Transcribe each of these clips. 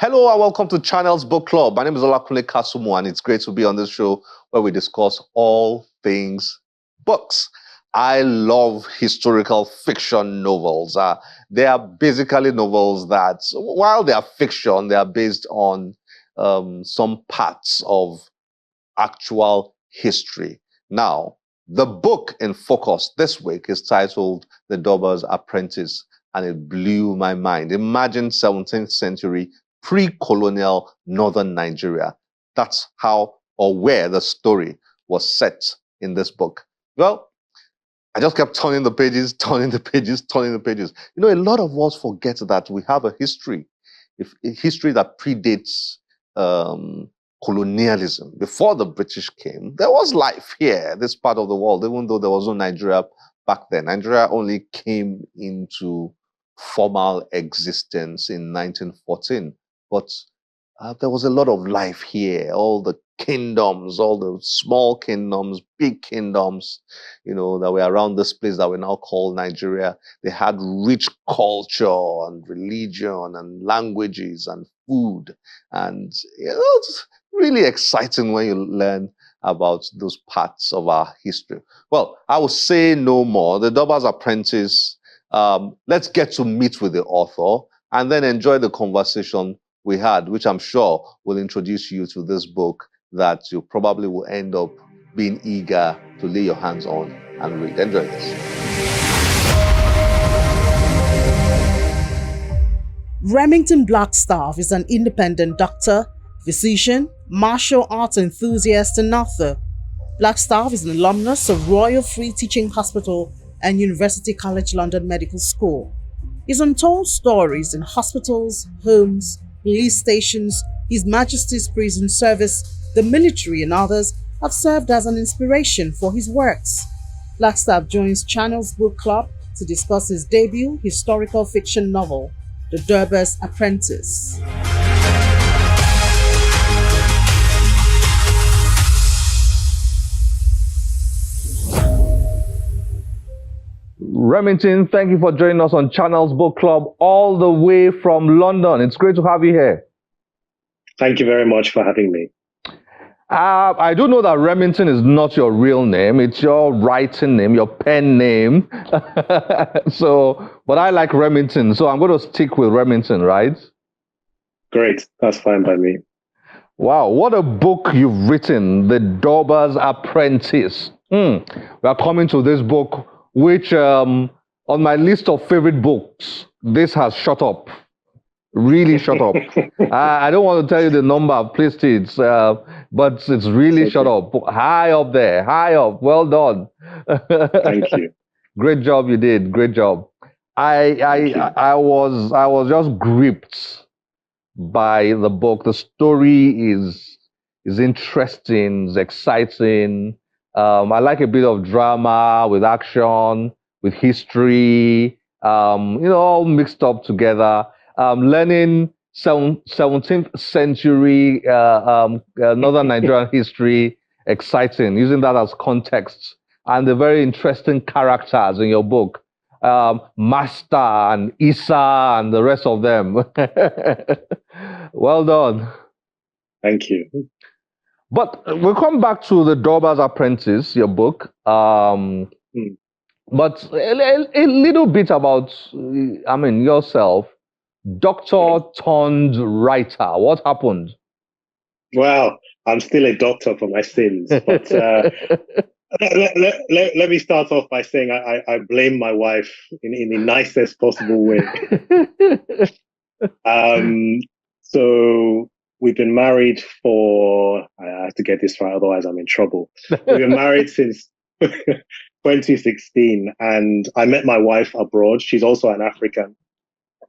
Hello and welcome to Channel's Book Club. My name is Olakunle Kasumu and it's great to be on this show where we discuss all things books. I love historical fiction novels. They are basically novels that, while they are fiction, they are based on some parts of actual history. Now, the book in focus this week is titled The Durbar's Apprentice, and it blew my mind. Imagine 17th century pre-colonial northern Nigeria. That's how or where the story was set in this book. Well, I just kept turning the pages, turning the pages, turning the pages. You know, a lot of us forget that we have a history, a history that predates colonialism. Before the British came, there was life here, this part of the world, even though there was no Nigeria back then. Nigeria only came into formal existence in 1914. But there was a lot of life here, all the kingdoms, all the small kingdoms, big kingdoms, you know, that were around this place that we now call Nigeria. They had rich culture and religion and languages and food. And you know, it's really exciting when you learn about those parts of our history. Well, I will say no more. The Durbar's Apprentice, let's get to meet with the author and then enjoy the conversation we had, which I'm sure will introduce you to this book that you probably will end up being eager to lay your hands on and read. Enjoy this. Remington Blackstaff is an independent doctor, physician, martial arts enthusiast, and author. Blackstaff is an alumnus of Royal Free Teaching Hospital and University College London Medical School. His untold stories in hospitals, homes, police stations, His Majesty's Prison Service, the military and others have served as an inspiration for his works. Blackstaff joins Channel's Book Club to discuss his debut historical fiction novel, The Durbar's Apprentice. Remington, thank you for joining us on Channel's Book Club all the way from London. It's great to have you here. Thank you very much for having me. I do know that Remington is not your real name. It's your writing name, your pen name. But I like Remington, so I'm going to stick with Remington, right? Great. That's fine by me. Wow, what a book you've written, The Durbar's Apprentice. We are coming to this book, which on my list of favorite books, this has shot up. Really shot up. I don't want to tell you the number I've placed it, but it's really shot up. High up there, high up. Well done. Thank you. Great job you did. Great job. I was just gripped by the book. The story is interesting, is exciting. I like a bit of drama with action, with history, all mixed up together. Learning 17th century northern Nigerian history, exciting, using that as context, and the very interesting characters in your book, Master and Isa and the rest of them. Well done. Thank you. But we'll come back to The Durbar's Apprentice, your book. But a little bit about, yourself. Doctor turned writer. What happened? Well, I'm still a doctor for my sins. But let me start off by saying I blame my wife in the nicest possible way. So we've been married for, I have to get this right, otherwise I'm in trouble. We've been married since 2016, and I met my wife abroad. She's also an African,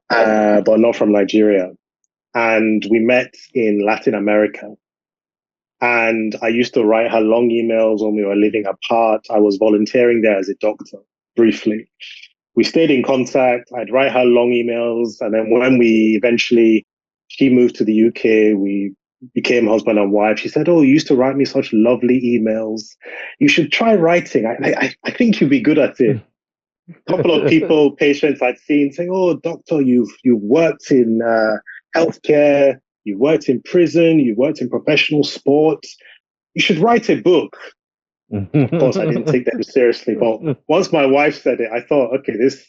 but not from Nigeria. And we met in Latin America. And I used to write her long emails when we were living apart. I was volunteering there as a doctor, briefly. We stayed in contact. I'd write her long emails. And then when she moved to the UK, we became husband and wife. She said, "Oh, you used to write me such lovely emails. You should try writing. I think you'd be good at it." A couple of patients I'd seen saying, "Oh, doctor, you've worked in healthcare. you've worked in prison, you've worked in professional sports. You should write a book. Of course, I didn't take that seriously. But once my wife said it, I thought, okay, this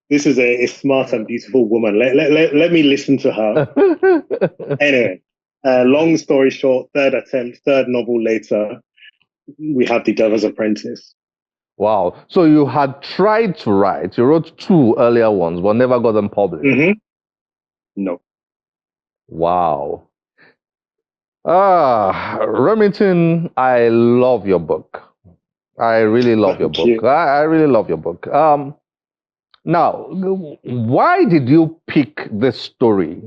is a smart and beautiful woman. Let me listen to her. Anyway, long story short, third attempt, third novel later, we have The Devil's Apprentice. Wow. So you had tried to write. You wrote 2 earlier ones, but never got them published. Mm-hmm. No. Wow. Remington, I love your book. I really love your Thank book. you. I really love your book. Now, why did you pick this story?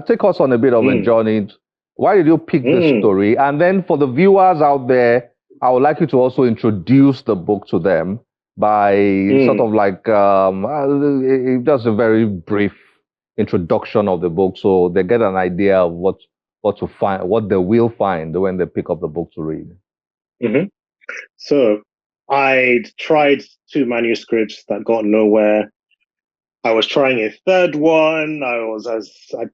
Take us on a bit of a journey. Why did you pick this story? And then for the viewers out there, I would like you to also introduce the book to them by sort of like just a very brief introduction of the book, so they get an idea of what to find, what they will find when they pick up the book to read. Mm-hmm. So I'd tried 2 manuscripts that got nowhere. I was trying a third one. I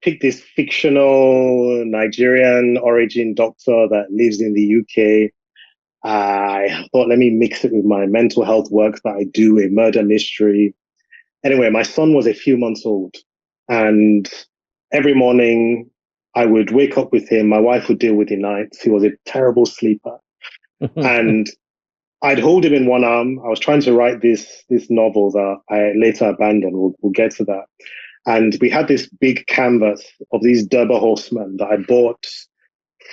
picked this fictional Nigerian origin doctor that lives in the UK. I thought, let me mix it with my mental health work that I do, a murder mystery. Anyway, my son was a few months old, and every morning I would wake up with him. My wife would deal with the nights. He was a terrible sleeper. And I'd hold him in one arm. I was trying to write this novel that I later abandoned. We'll get to that. And we had this big canvas of these Durbar horsemen that I bought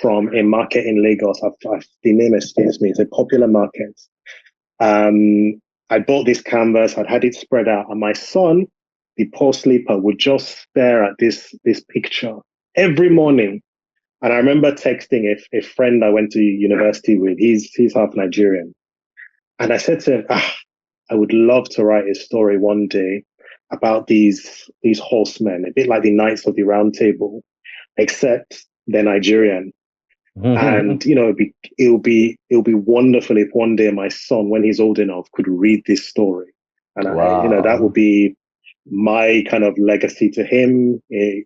from a market in Lagos. The name escapes me. It's a popular market. I bought this canvas. I'd had it spread out, and my son, the poor sleeper, would just stare at this picture every morning. And I remember texting a friend I went to university with. He's half Nigerian. And I said to him, I would love to write a story one day about these horsemen, a bit like the Knights of the Round Table, except they're Nigerian. And it'll be wonderful if one day my son, when he's old enough, could read this story. And that would be my kind of legacy to him, a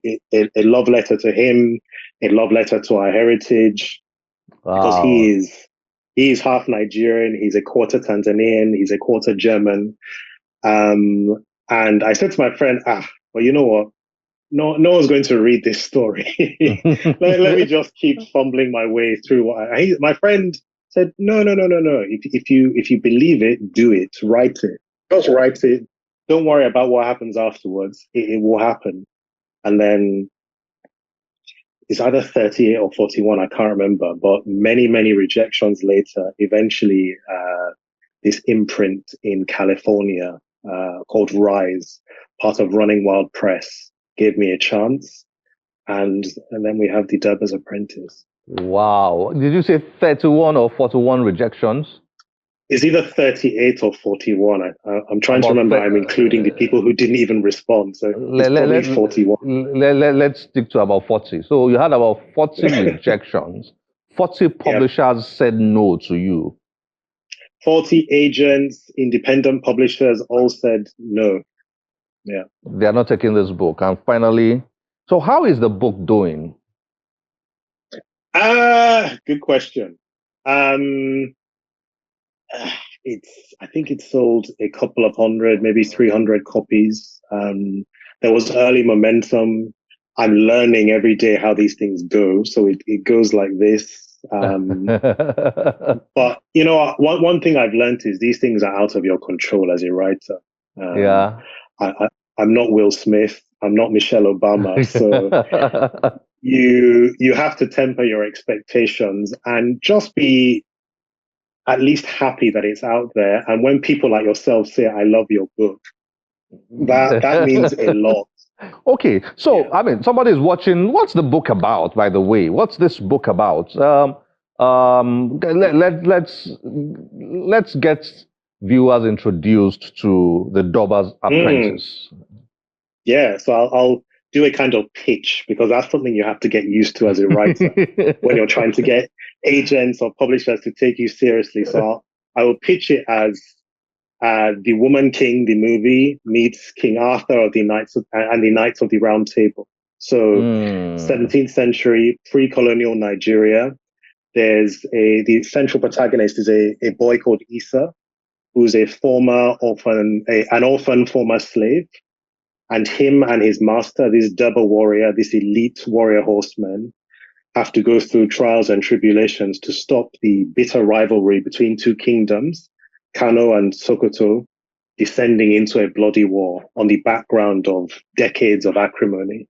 love letter to him, a love letter to our heritage, because he is half Nigerian, he's a quarter Tanzanian, he's a quarter German. And I said to my friend, well, you know what? No one's going to read this story. let me just keep fumbling my way through my friend said, no. If you believe it, do it, write it. Just write it. Don't worry about what happens afterwards. It will happen. And then it's either 38 or 41, I can't remember, but many, many rejections later, eventually this imprint in California called Rise, part of Running Wild Press, gave me a chance. And then we have The Durbar's Apprentice. Wow. Did you say 31 or 41 rejections? It's either 38 or 41. I'm trying to remember. I'm including the people who didn't even respond. So it's probably 41. Let's stick to about 40. So you had about 40 rejections. 40 publishers said no to you. 40 agents, independent publishers all said no. Yeah. They are not taking this book. And finally, so how is the book doing? Good question. I think it sold a couple of hundred, maybe 300 copies. There was early momentum. I'm learning every day how these things go. So it goes like this. But one thing I've learned is these things are out of your control as a writer. I'm not Will Smith. I'm not Michelle Obama. So you have to temper your expectations and just be at least happy that it's out there. And when people like yourself say, I love your book, that means a lot. Okay, so I mean, somebody's watching. What's the book about, by the way? What's this book about? Let's get viewers introduced to The Durbar's Apprentice. Yeah, so I'll do a kind of pitch, because that's something you have to get used to as a writer when you're trying to get agents or publishers to take you seriously. So I will pitch it as The Woman King, the movie, meets King Arthur of the Knights of the Round Table. So 17th century, pre-colonial Nigeria, the central protagonist is a boy called Isa, who's an orphan former slave. And him and his master, this Durbar warrior, this elite warrior horseman, have to go through trials and tribulations to stop the bitter rivalry between two kingdoms, Kano and Sokoto, descending into a bloody war on the background of decades of acrimony.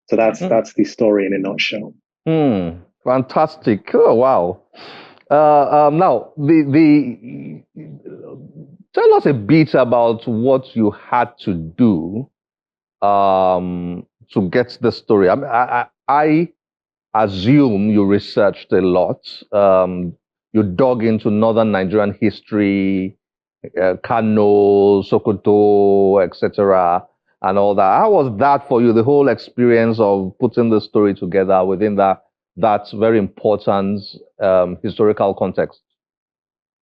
So that's the story in a nutshell. Fantastic! Oh wow! Now, tell us a bit about what you had to do to get the story. I assume you researched a lot. You dug into northern Nigerian history, Kano, Sokoto, etc., and all that. How was that for you? The whole experience of putting the story together within that very important historical context.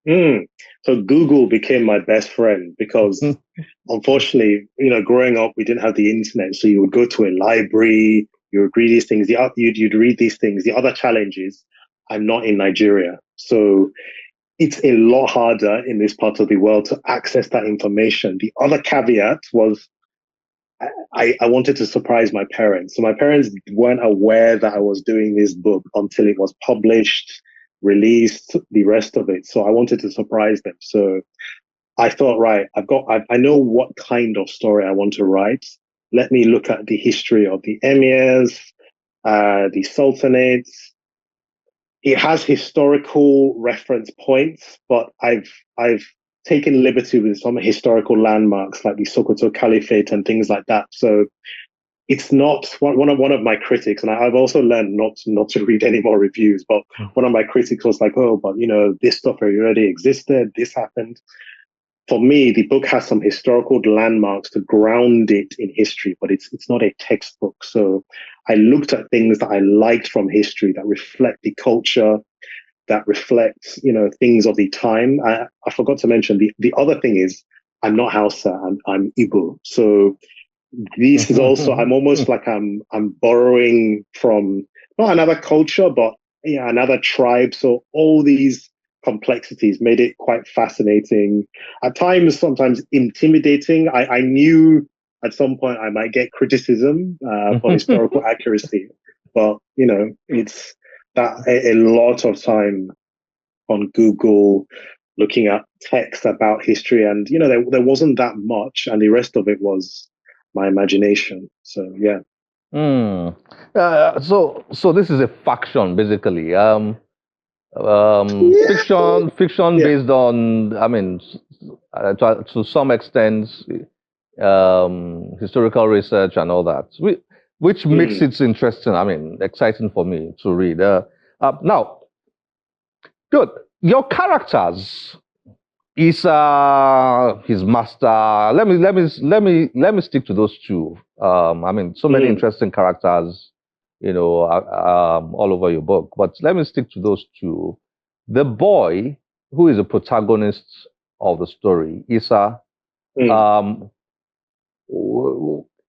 So Google became my best friend because unfortunately, growing up, we didn't have the internet. So you would go to a library, you would read these things, you'd read these things. The other challenge is I'm not in Nigeria. So it's a lot harder in this part of the world to access that information. The other caveat was I wanted to surprise my parents. So my parents weren't aware that I was doing this book until it was published, released, the rest of it. So I wanted to surprise them. So I thought, right, I know what kind of story I want to write. Let me look at the history of the emirs, the sultanates. It has historical reference points, but I've taken liberty with some historical landmarks like the Sokoto Caliphate and things like that. So it's not one of my critics, and I've also learned not to read any more reviews. But one of my critics was like, "Oh, but this stuff already existed. This happened." For me, the book has some historical landmarks to ground it in history, but it's not a textbook. So I looked at things that I liked from history that reflect the culture, that reflects, things of the time. I forgot to mention the other thing is I'm not Hausa, I'm Igbo. So this is also, I'm almost like I'm borrowing from not another culture, but another tribe. So all these complexities made it quite fascinating. At times, sometimes intimidating. I knew at some point I might get criticism for historical accuracy, but it's that a lot of time on Google looking at text about history, and there wasn't that much, and the rest of it was my imagination. So yeah. So this is a faction basically. Fiction based on, to some extent, historical research and all that, which makes it interesting. Exciting for me to read. Now, good. Your characters, Isa, his master. Let me stick to those two. So many interesting characters, all over your book. But let me stick to those two. The boy, who is the protagonist of the story, Isa.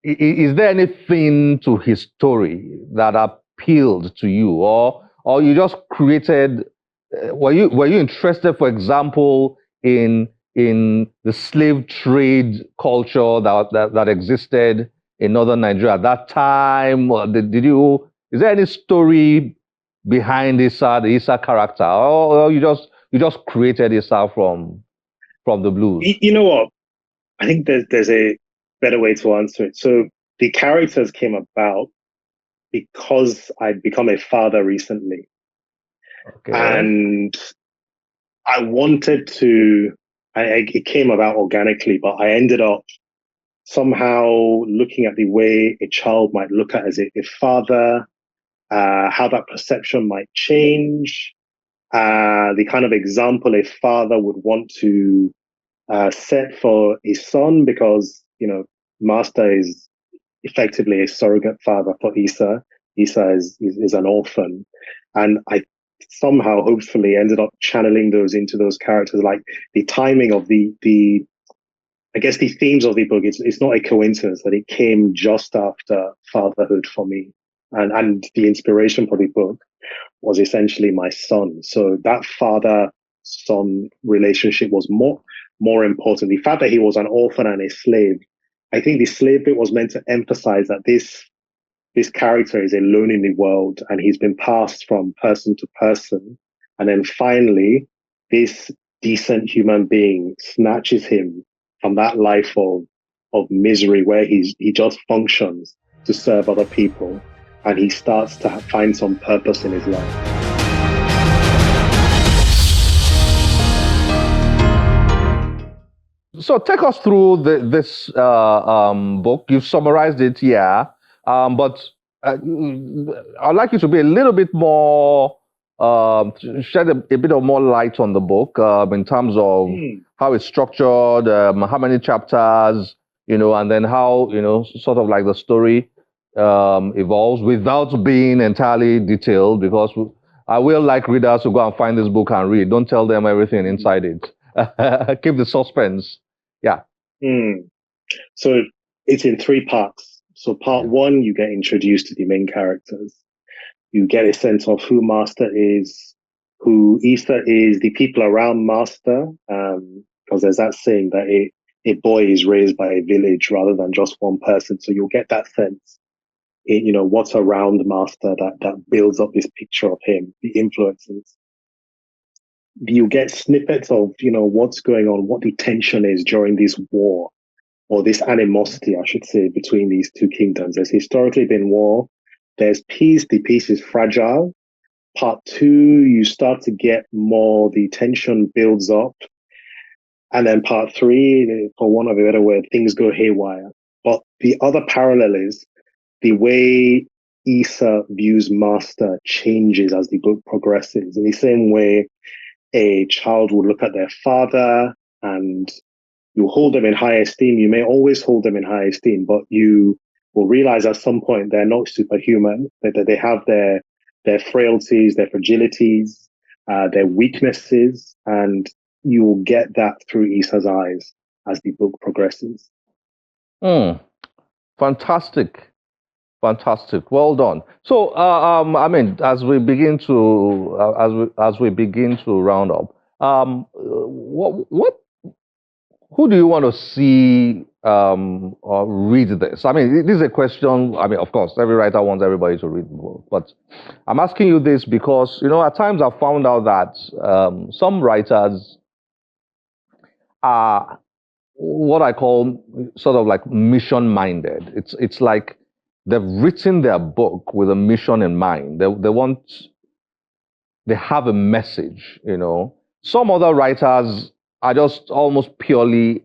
Is there anything to his story that appealed to you, or you just created? Were you interested, for example, in the slave trade culture that existed in northern Nigeria at that time? Or is there any story behind the Isa character, or you just created Isa from the blues? You know what? I think there's a better way to answer it. So the characters came about because I'd become a father recently. Okay. And I wanted to, it came about organically, but I ended up somehow looking at the way a child might look at as a father, how that perception might change, the kind of example a father would want to set for his son, because, Master is effectively a surrogate father for Isa. Isa is an orphan. And I somehow, hopefully, ended up channeling those into those characters. Like the timing of the I guess the themes of the book, it's not a coincidence that it came just after fatherhood for me. And the inspiration for the book was essentially my son. So that father-son relationship was more important. The fact that he was an orphan and a slave, I think the slave bit was meant to emphasize that this character is alone in the world and he's been passed from person to person. And then finally, this decent human being snatches him from that life of misery where he just functions to serve other people. And he starts to find some purpose in his life. So take us through this book. You've summarized it, yeah. But I'd like you to be a little bit more, shed a bit of more light on the book in terms of how it's structured, how many chapters, and then how, sort of like the story evolves without being entirely detailed, because I will like readers to go and find this book and read. Don't tell them everything inside it. Keep the suspense. Yeah. So it's in 3 parts. So part 1, you get introduced to the main characters. You get a sense of who Master is, who Issa is, the people around Master, because there's that saying that a boy is raised by a village rather than just one person. So you'll get that sense, what's around Master that builds up this picture of him, the influences. You get snippets of, what's going on, what the tension is during this war, or this animosity, I should say, between these 2 kingdoms. There's historically been war. There's peace. The peace is fragile. Part 2, you start to get more, the tension builds up. And then part 3, for want of a better word, things go haywire. But the other parallel is the way Issa views Master changes as the book progresses. In the same way, a child would look at their father and you hold them in high esteem. You may always hold them in high esteem, but you will realize at some point they're not superhuman, that they have their frailties, their fragilities, their weaknesses, and you will get that through Issa's eyes as the book progresses. Fantastic. Fantastic. Well done. So, I mean, as we begin to round up, who do you want to see or read this? I mean, this is a question. I mean, of course, every writer wants everybody to read the book, but I'm asking you this because at times I've found out that some writers are what I call sort of like mission-minded. It's like they've written their book with a mission in mind. They have a message, Some other writers are just almost purely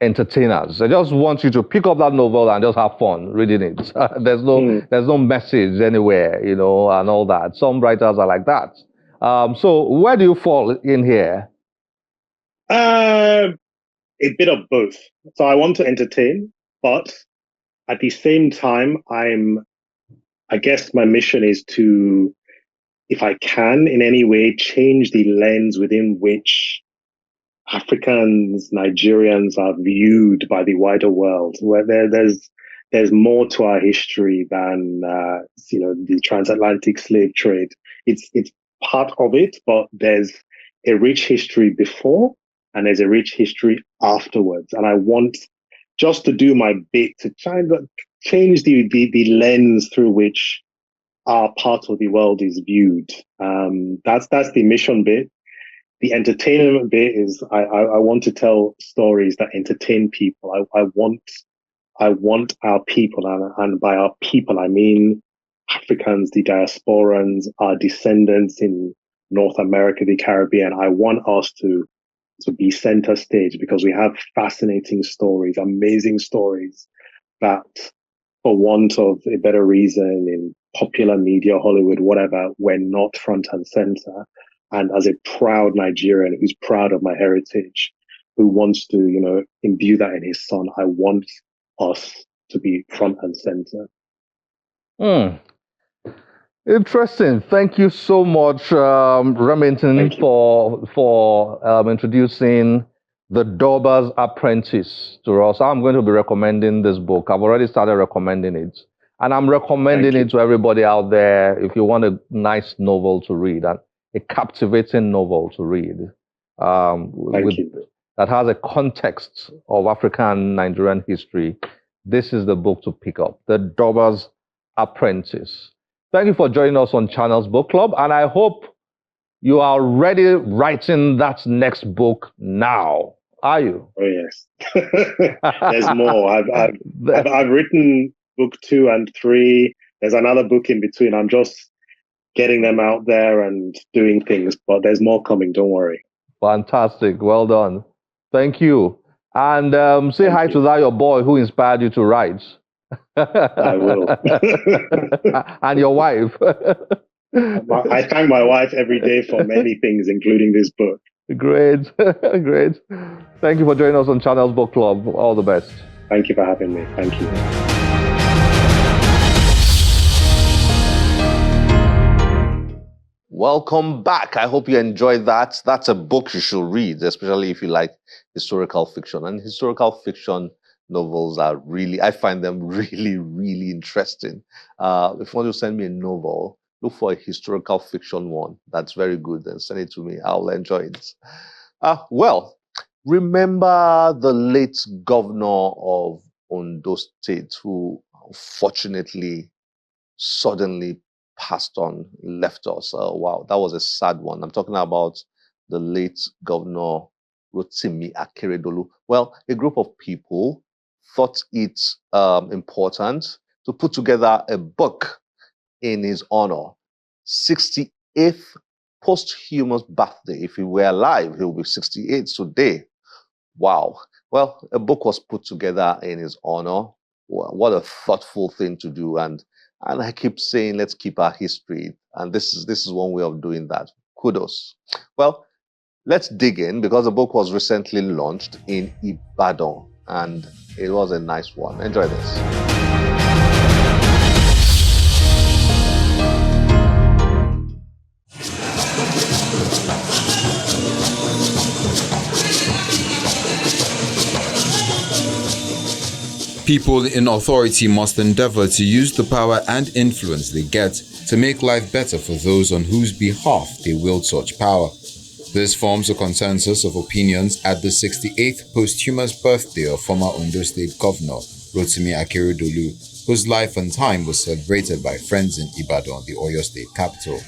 entertainers. They just want you to pick up that novel and just have fun reading it. There's no message anywhere, and all that. Some writers are like that. So where do you fall in here? A bit of both. So I want to entertain, but at the same time, I guess my mission is to, if I can in any way, change the lens within which Africans, Nigerians are viewed by the wider world, where there's more to our history than the transatlantic slave trade. It's part of it, but there's a rich history before and there's a rich history afterwards. And I want just to do my bit to try and change the lens through which our part of the world is viewed. That's the mission bit. The entertainment bit is I want to tell stories that entertain people. I want our people, and by our people I mean Africans, the diasporans, our descendants in North America, the Caribbean. I want us to be center stage because we have fascinating stories, amazing stories that, for want of a better reason, in popular media, Hollywood, whatever, we're not front and center. And as a proud Nigerian who's proud of my heritage, who wants to, imbue that in his son, I want us to be front and center. Interesting. Thank you so much, Remington, for introducing The Durbar's Apprentice to us. I'm going to be recommending this book. I've already started recommending it. And I'm recommending it to everybody out there if you want a nice novel to read, and a captivating novel to read. That has a context of African Nigerian history. This is the book to pick up, The Durbar's Apprentice. Thank you for joining us on Channels Book Club, and I hope you are already writing that next book now. Are you? Oh yes. There's more. I've written book 2 and 3. There's another book in between. I'm just getting them out there and doing things, but there's more coming. Don't worry. Fantastic. Well done. Thank you. And say hi to that your boy who inspired you to write. I will. And your wife. I thank my wife every day for many things, including this book. Great. Great. Thank you for joining us on Channels Book Club. All the best. Thank you for having me. Thank you. Welcome back. I hope you enjoyed that. That's a book you should read, especially if you like historical fiction. And historical fiction novels are really, I find them really, really interesting. If you want to send me a novel, look for a historical fiction one. That's very good. Then send it to me. I'll enjoy it. Well, remember the late governor of Ondo State who unfortunately suddenly passed on, left us. Wow, that was a sad one. I'm talking about the late Governor Rotimi Akeredolu. Well, a group of people thought it important to put together a book in his honor. 68th posthumous birthday. If he were alive, he would be 68 today. Wow. Well, a book was put together in his honor. What a thoughtful thing to do. And I keep saying, let's keep our history. And this is one way of doing that. Kudos. Well, let's dig in because the book was recently launched in Ibadan and it was a nice one. Enjoy this. People in authority must endeavor to use the power and influence they get to make life better for those on whose behalf they wield such power. This forms a consensus of opinions at the 68th posthumous birthday of former Ondo State Governor Rotimi Akeredolu, whose life and time was celebrated by friends in Ibadan, the Oyo State capital.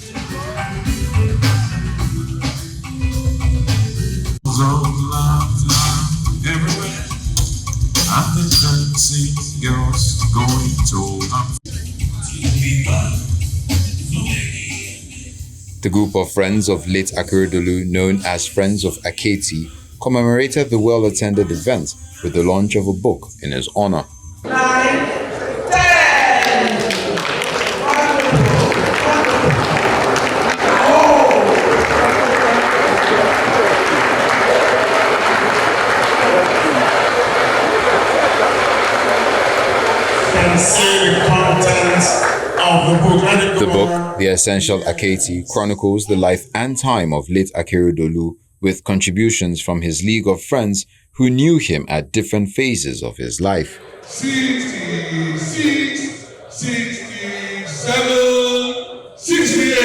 The group of friends of late Akeredolu, known as Friends of Aketi, commemorated the well-attended event with the launch of a book in his honor. 9, 10. The book, The Essential Aketi, chronicles the life and time of late Akeredolu with contributions from his league of friends who knew him at different phases of his life. 66, 67, 68.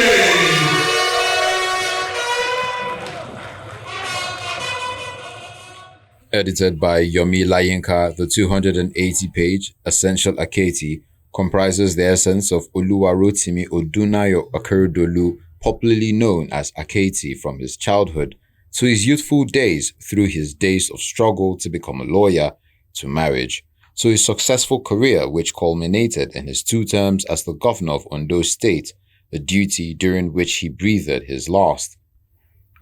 Edited by Yomi Layinka, the 280-page Essential Aketi comprises the essence of Oluwarotimi Odunayo Akeredolu, popularly known as Aketi, from his childhood to his youthful days, through his days of struggle to become a lawyer, to marriage, to his successful career which culminated in his 2 terms as the governor of Ondo State, a duty during which he breathed his last.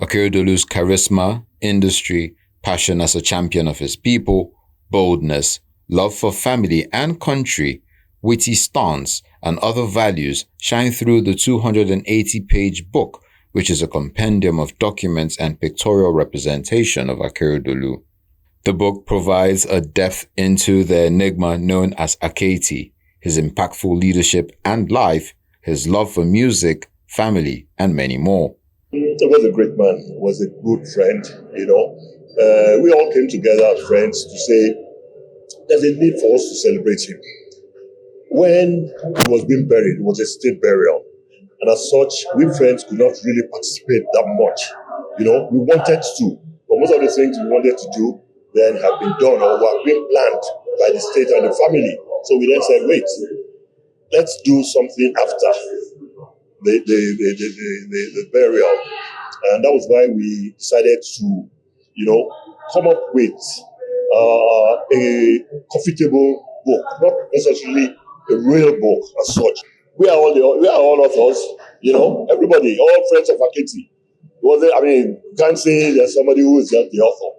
Akeredolu's charisma, industry, passion as a champion of his people, boldness, love for family and country, witty stance, and other values shine through the 280-page book, which is a compendium of documents and pictorial representation of Akeredolu. The book provides a depth into the enigma known as Aketi, his impactful leadership and life, his love for music, family, and many more. He was a great man, was a good friend, we all came together as friends to say there's a need for us to celebrate him. When he was being buried, it was a state burial. And as such, we friends could not really participate that much. We wanted to, but most of the things we wanted to do then have been done or were being planned by the state and the family. So we then said, wait, let's do something after the burial. And that was why we decided to, come up with a comfortable book, not necessarily a real book as such. We are all of us, everybody, all friends of Aketi. You can't say there's somebody who is just the author,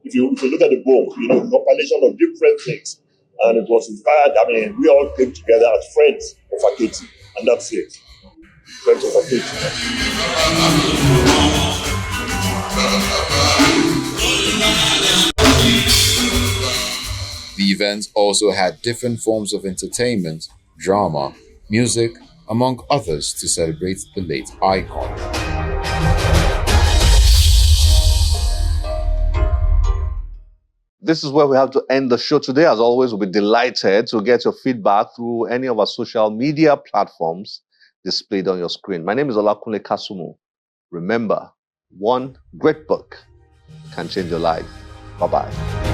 If you look at the book, compilation of different things. And it was inspired, we all came together as friends of Aketi, and that's it. Friends of Aketi. The event also had different forms of entertainment, drama, music, among others, to celebrate the late icon. This is where we have to end the show today. As always, we'll be delighted to get your feedback through any of our social media platforms displayed on your screen. My name is Olakunle Kasumu. Remember, one great book can change your life. Bye-bye.